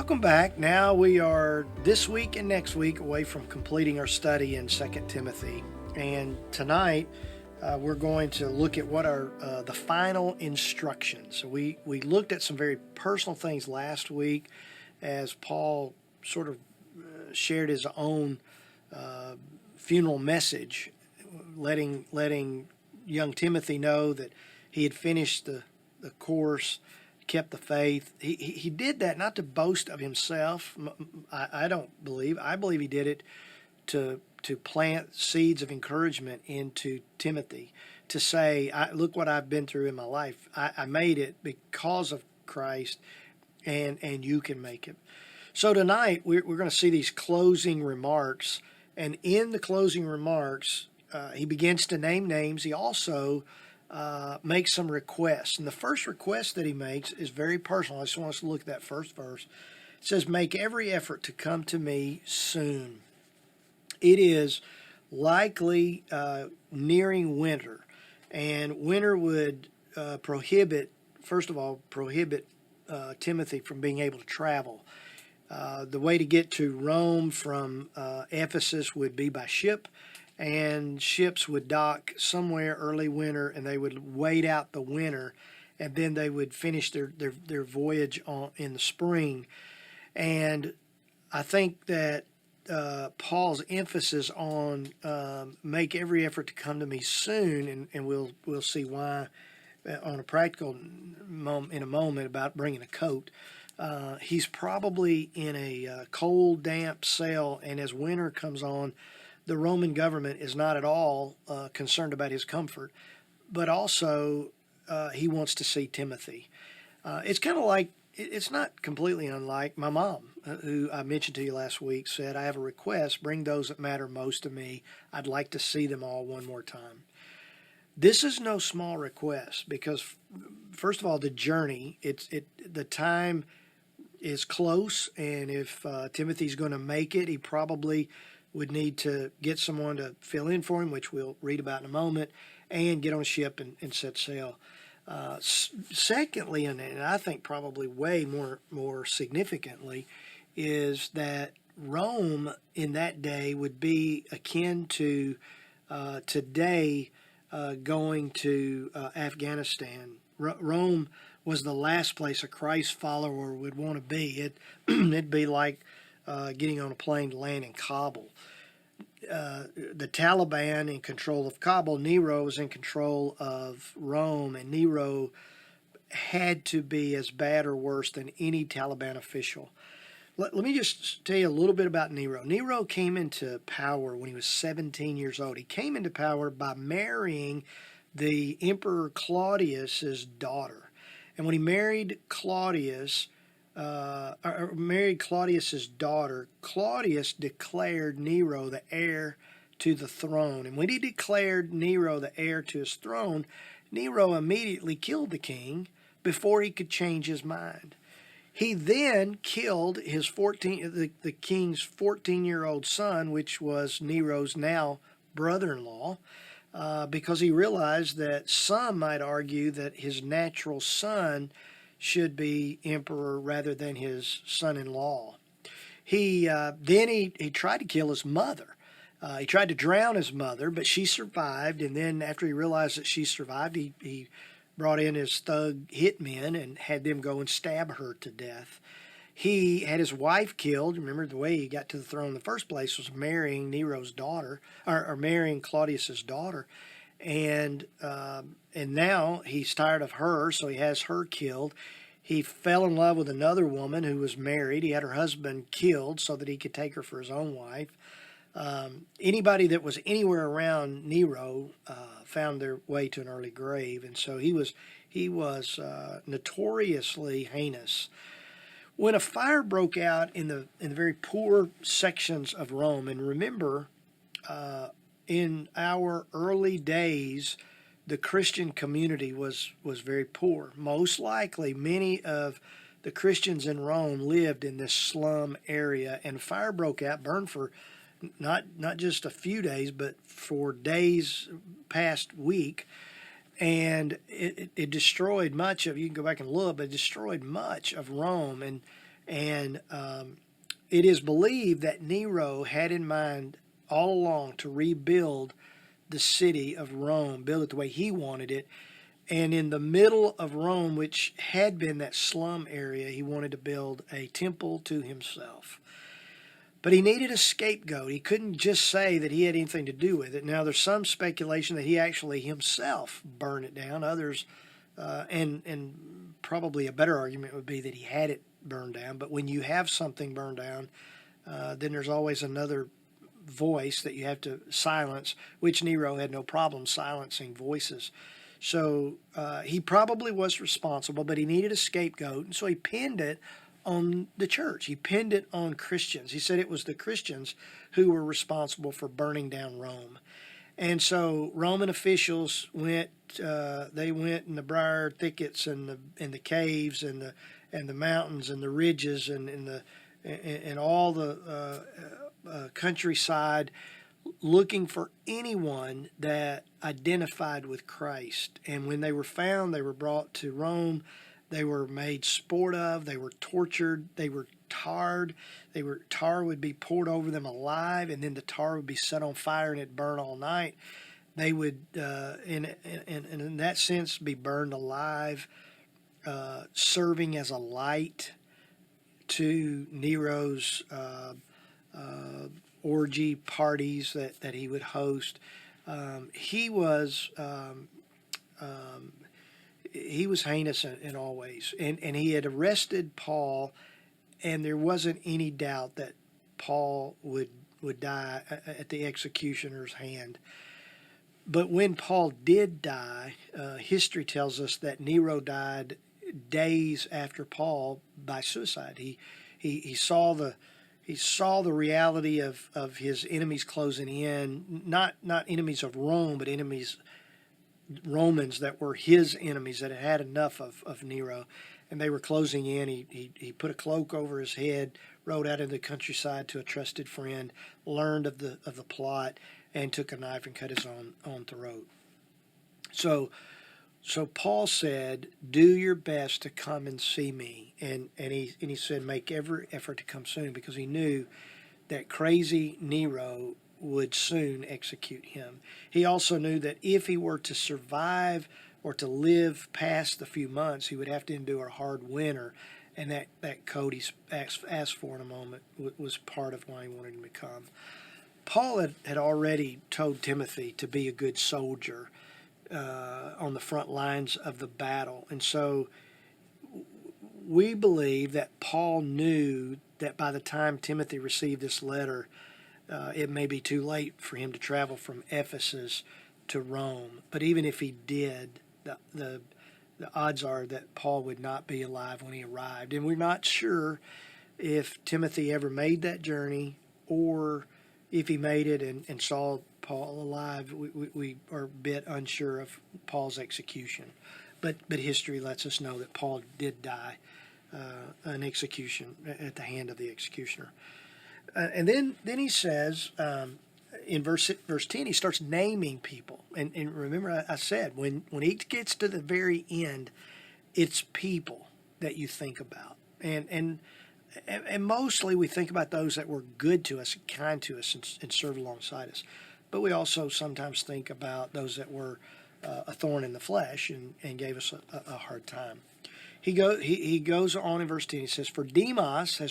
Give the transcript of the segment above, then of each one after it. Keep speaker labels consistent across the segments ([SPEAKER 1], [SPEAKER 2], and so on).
[SPEAKER 1] Welcome back. Now we are this week and next week away from completing our study in Second Timothy. And tonight we're going to look at what are the final instructions. So we looked at some very personal things last week as Paul sort of shared his own funeral message, letting young Timothy know that he had finished the course, kept the faith. He did that not to boast of himself. I don't believe. I believe he did it to plant seeds of encouragement into Timothy, to say, look what I've been through in my life. I made it because of Christ, and you can make it. So tonight we're going to see these closing remarks, and in the closing remarks, he begins to name names. He also makes some requests. And the first request that he makes is very personal. I just want us to look at that first verse. It says, make every effort to come to me soon. It is likely nearing winter, and winter would prohibit Timothy from being able to travel. The way to get to Rome from Ephesus would be by ship, and ships would dock somewhere early winter, and they would wait out the winter, and then they would finish their voyage in the spring. And I think that Paul's emphasis on make every effort to come to me soon, and we'll see why on a practical in a moment about bringing a coat. He's probably in a cold, damp cell, and as winter comes on, the Roman government is not at all concerned about his comfort, but also he wants to see Timothy. It's kind of like, it's not completely unlike my mom, who I mentioned to you last week, said, I have a request, bring those that matter most to me. I'd like to see them all one more time. This is no small request because, first of all, the journey, the time is close, and if Timothy's going to make it, he probably would need to get someone to fill in for him, which we'll read about in a moment, and get on a ship and set sail. Secondly, and I think probably way more significantly, is that Rome in that day would be akin to today going to Afghanistan. Rome was the last place a Christ follower would want to be. It'd be like getting on a plane to land in Kabul. The Taliban in control of Kabul, Nero was in control of Rome, and Nero had to be as bad or worse than any Taliban official. Let me just tell you a little bit about Nero. Nero came into power when he was 17 years old. He came into power by marrying the Emperor Claudius's daughter. And when he married Claudius's daughter, Claudius declared Nero the heir to the throne. And when he declared Nero the heir to his throne, Nero immediately killed the king before he could change his mind. He then killed the king's 14-year-old son, which was Nero's now brother-in-law, because he realized that some might argue that his natural son should be emperor rather than his son-in-law. He tried to kill his mother. He tried to drown his mother, but she survived. And then after he realized that she survived, he brought in his thug hitmen and had them go and stab her to death. He had his wife killed. Remember, the way he got to the throne in the first place was marrying Nero's daughter, or marrying Claudius's daughter. And now he's tired of her, so he has her killed. He fell in love with another woman who was married. He had her husband killed so that he could take her for his own wife. Anybody that was anywhere around Nero found their way to an early grave, and so he was notoriously heinous. When a fire broke out in the very poor sections of Rome, and remember, in our early days, the Christian community was very poor. Most likely, many of the Christians in Rome lived in this slum area, and fire broke out, burned for not just a few days, but for days past week, and it destroyed much of. You can go back and look, but it destroyed much of Rome, and And it is believed that Nero had in mind all along to rebuild the city of Rome, build it the way he wanted it. And in the middle of Rome, which had been that slum area, he wanted to build a temple to himself. But he needed a scapegoat. He couldn't just say that he had anything to do with it. Now, there's some speculation that he actually himself burned it down. Others, and probably a better argument would be that he had it burned down. But when you have something burned down, then there's always another voice that you have to silence, which Nero had no problem silencing voices. So he probably was responsible, but he needed a scapegoat, and so he pinned it on the church. He pinned it on Christians. He said it was the Christians who were responsible for burning down Rome. And so Roman officials went. They went in the briar thickets and the caves and the mountains and the ridges and all the countryside, looking for anyone that identified with Christ. And when they were found, they were brought to Rome. They were made sport of. They were tortured. They were tarred. Tar would be poured over them alive, and then the tar would be set on fire and it'd burn all night. They would, in that sense, be burned alive, serving as a light to Nero's orgy parties that he would host. He was heinous in all ways, and he had arrested Paul, and there wasn't any doubt that Paul would die at the executioner's hand. But when Paul did die, history tells us that Nero died days after Paul by suicide. He saw the reality of his enemies closing in, not enemies of Rome, but Romans that were his enemies, that had had enough of Nero, and they were closing in. He put a cloak over his head, rode out into the countryside to a trusted friend, learned of the plot, and took a knife and cut his own throat. So Paul said, "Do your best to come and see me," and he said, "Make every effort to come soon," because he knew that crazy Nero would soon execute him. He also knew that if he were to survive or to live past the few months, he would have to endure a hard winter, and that code he asked for in a moment was part of why he wanted him to come. Paul had already told Timothy to be a good soldier on the front lines of the battle, and so we believe that Paul knew that by the time Timothy received this letter, it may be too late for him to travel from Ephesus to Rome. But even if he did, the odds are that Paul would not be alive when he arrived. And we're not sure if Timothy ever made that journey, or if he made it and saw Paul alive. We are a bit unsure of Paul's execution. But history lets us know that Paul did die an execution at the hand of the executioner. And then he says, in verse 10, he starts naming people. And remember, I said, when he gets to the very end, it's people that you think about. And mostly we think about those that were good to us, kind to us, and served alongside us. But we also sometimes think about those that were a thorn in the flesh and gave us a hard time. He goes on in verse 10. He says, "For Demas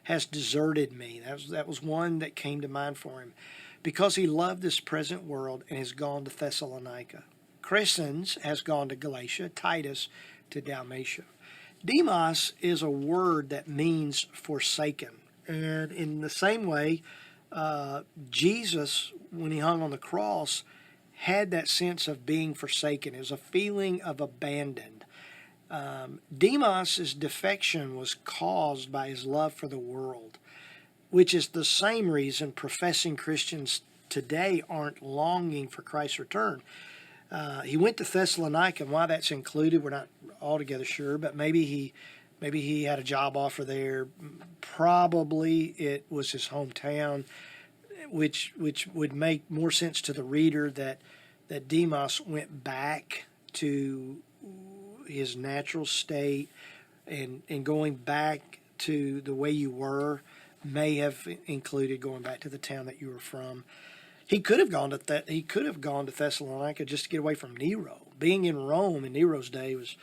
[SPEAKER 1] has deserted me." That was one that came to mind for him, because he loved this present world and has gone to Thessalonica. Crescens has gone to Galatia, Titus to Dalmatia. Demas is a word that means forsaken. And in the same way, Jesus, when he hung on the cross, had that sense of being forsaken. It was a feeling of abandoned. Demas's defection was caused by his love for the world, which is the same reason professing Christians today aren't longing for Christ's return. He went to Thessalonica, and why that's included, we're not altogether sure, but maybe he had a job offer there. Probably it was his hometown, which would make more sense to the reader that Demas went back to his natural state, and going back to the way you were may have included going back to the town that you were from. He could have gone to Thessalonica just to get away from Nero. Being in Rome in Nero's day was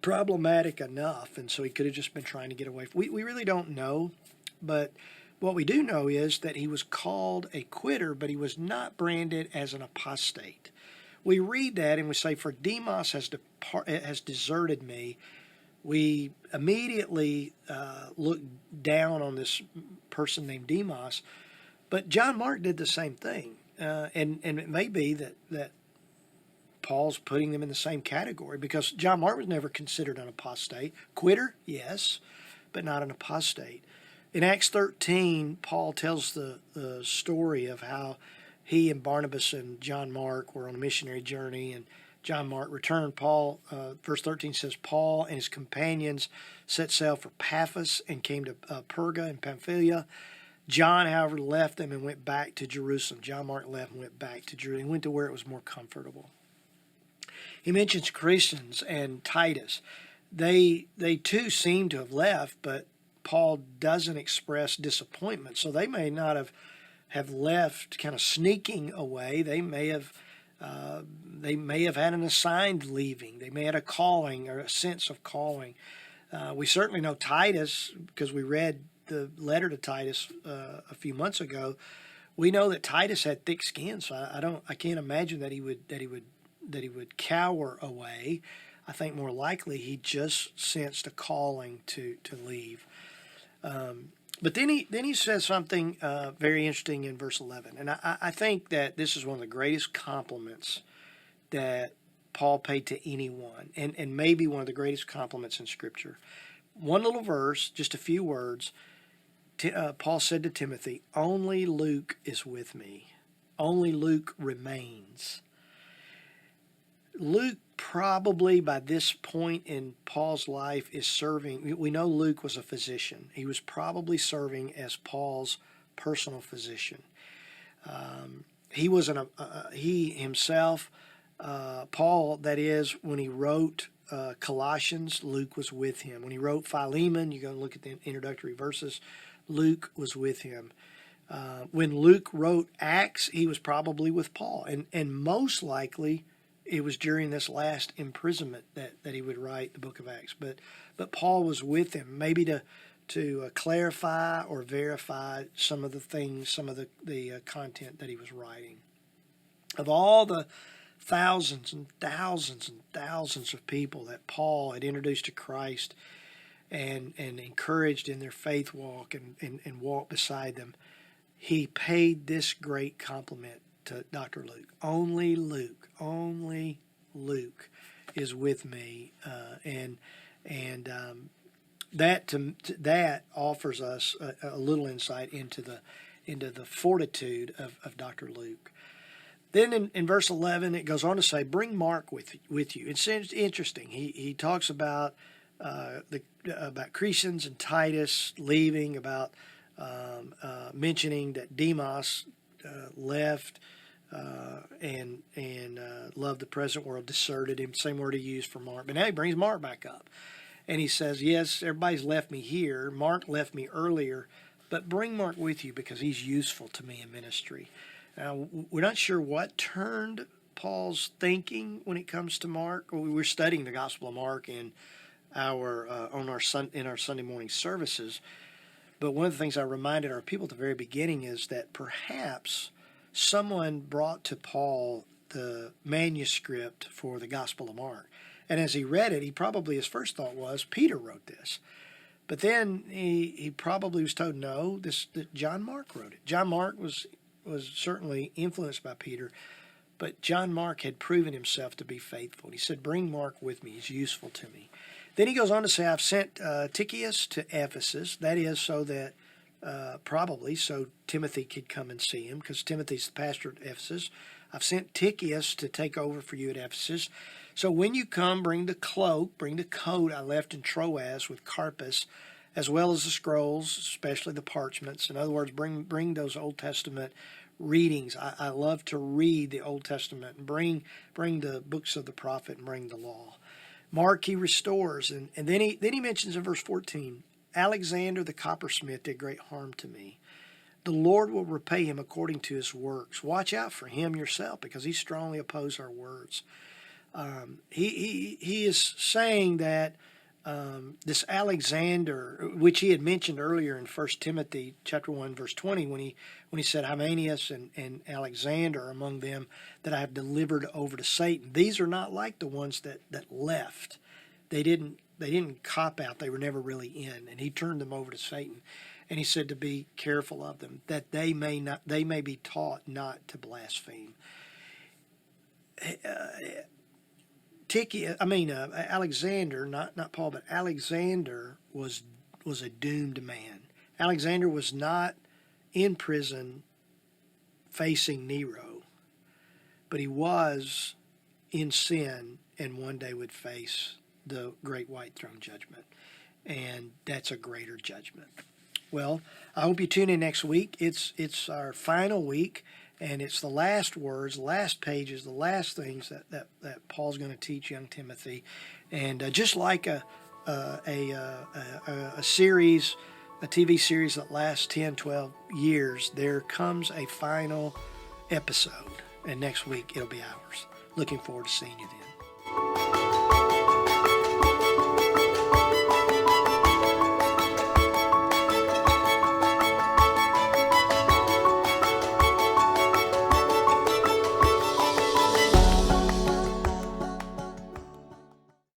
[SPEAKER 1] problematic enough, and so he could have just been trying to get away. We really don't know, but what we do know is that he was called a quitter, but he was not branded as an apostate. We read that and we say, "For Demas has deserted me." We immediately look down on this person named Demas, but John Mark did the same thing, and it may be that Paul's putting them in the same category, because John Mark was never considered an apostate. Quitter, yes, but not an apostate. In Acts 13, Paul tells the story of how he and Barnabas and John Mark were on a missionary journey, and John Mark returned. Verse 13 says, Paul and his companions set sail for Paphos and came to Perga in Pamphylia. John, however, left them and went back to Jerusalem. John Mark left and went back to Jerusalem. He went to where it was more comfortable. He mentions Crescens and Titus. They too seem to have left, but Paul doesn't express disappointment. So they may not have left kind of sneaking away. They may have had an assigned leaving. They may have had a calling or a sense of calling. We certainly know Titus, because we read the letter to Titus a few months ago. We know that Titus had thick skin, so I can't imagine that he would cower away. I think more likely he just sensed a calling to leave. But then he says something very interesting in verse 11, and I think that this is one of the greatest compliments that Paul paid to anyone, and maybe one of the greatest compliments in Scripture. One little verse, just a few words. Paul said to Timothy, "Only Luke is with me. Only Luke remains." Luke probably by this point in Paul's life is serving. We know Luke was a physician. He was probably serving as Paul's personal physician. He was he himself, Paul, that is, when he wrote Colossians, Luke was with him. When he wrote Philemon, you go and look at the introductory verses, Luke was with him. When Luke wrote Acts, he was probably with Paul, and most likely it was during this last imprisonment that he would write the book of Acts. But Paul was with him, maybe to clarify or verify some of the things, some of the content that he was writing. Of all the thousands and thousands and thousands of people that Paul had introduced to Christ and encouraged in their faith walk and walked beside them, he paid this great compliment to Dr. Luke. Only Luke is with me, and that offers us a little insight into the fortitude of Dr. Luke. Then in verse 11 it goes on to say, "Bring Mark with you." It's interesting. He talks about Crescens and Titus leaving, about mentioning that Demas left and loved the present world, deserted him. Same word he used for Mark. But now he brings Mark back up. And he says, yes, everybody's left me here. Mark left me earlier, but bring Mark with you because he's useful to me in ministry. Now, we're not sure what turned Paul's thinking when it comes to Mark. We're studying the Gospel of Mark in our Sunday morning services. But one of the things I reminded our people at the very beginning is that perhaps someone brought to Paul the manuscript for the Gospel of Mark. And as he read it, his first thought was, Peter wrote this. But then he probably was told, no, that John Mark wrote it. John Mark was certainly influenced by Peter, but John Mark had proven himself to be faithful. He said, bring Mark with me. He's useful to me. Then he goes on to say, I've sent Tychicus to Ephesus. That is so that probably so Timothy could come and see him, because Timothy's the pastor at Ephesus. I've sent Tychicus to take over for you at Ephesus. So when you come, bring the coat I left in Troas with Carpus, as well as the scrolls, especially the parchments. In other words, bring those Old Testament readings. I love to read the Old Testament, and bring the books of the prophet and bring the law. Mark he restores, and then he mentions in verse 14, Alexander the coppersmith did great harm to me. The Lord will repay him according to his works. Watch out for him yourself, because he strongly opposed our words. He is saying that this Alexander, which he had mentioned earlier in 1 Timothy chapter 1, verse 20, when he said, Hymenaeus and Alexander are among them that I have delivered over to Satan. These are not like the ones that left. They didn't cop out. They were never really in. And he turned them over to Satan. And he said to be careful of them, that they may be taught not to blaspheme. Alexander, not Paul, but Alexander was a doomed man. Alexander was not in prison facing Nero, but he was in sin and one day would face the great white throne judgment. And that's a greater judgment. Well, I hope you tune in next week. It's our final week, and it's the last words, last pages, the last things that Paul's going to teach young Timothy. And just like a series, a TV series that lasts 10, 12 years, there comes a final episode. And next week, it'll be ours. Looking forward to seeing you then.